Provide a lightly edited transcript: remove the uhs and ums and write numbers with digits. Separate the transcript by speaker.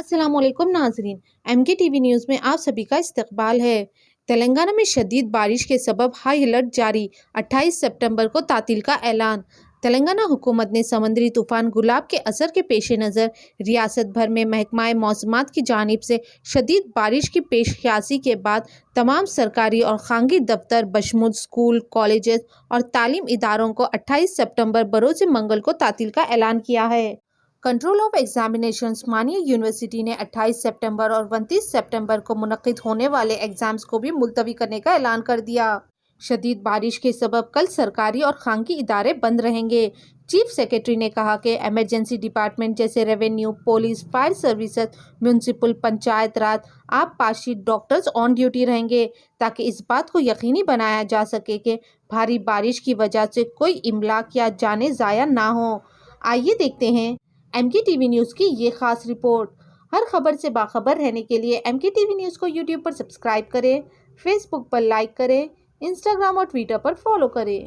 Speaker 1: अस्सलाम वालेकुम नाजरीन, MK TV न्यूज़ में आप सभी का इस्तकबाल है। तेलंगाना में शदीद बारिश के सबब हाई अलर्ट जारी, 28 सितंबर को तातील का ऐलान। तेलंगाना हुकूमत ने समुद्री तूफान गुलाब के असर के पेश नज़र रियासत भर में महकमा मौसमात की जानिब से शदीद बारिश की पेशकशी के बाद तमाम सरकारी और खानगी दफ्तर बशमूल स्कूल, कॉलेजेस और तालीम इदारों को 28 सितंबर बरोज़ मंगल को तातील का ऐलान किया है। कंट्रोल ऑफ एग्जामिनेशन मानिया यूनिवर्सिटी ने 28 सितंबर और 29 सितंबर को मुनक्किद होने वाले एग्जाम्स को भी मुलतवी करने का ऐलान कर दिया। शदीद बारिश के सबब कल सरकारी और खानगी इदारे बंद रहेंगे। चीफ सेक्रेटरी ने कहा कि एमरजेंसी डिपार्टमेंट जैसे revenue, police, fire services, municipal, panchayat raj, आबपाशी, डॉक्टर्स ऑन ड्यूटी रहेंगे ताकि इस बात को यकीनी बनाया जा सके कि भारी बारिश की वजह से कोई इमलाक या जाने ज़ाया ना हो। आइए देखते हैं MK TV न्यूज़ की ये खास रिपोर्ट। हर खबर से बाखबर रहने के लिए MK TV न्यूज़ को यूट्यूब पर सब्सक्राइब करें, फेसबुक पर लाइक करें, इंस्टाग्राम और ट्विटर पर फॉलो करें।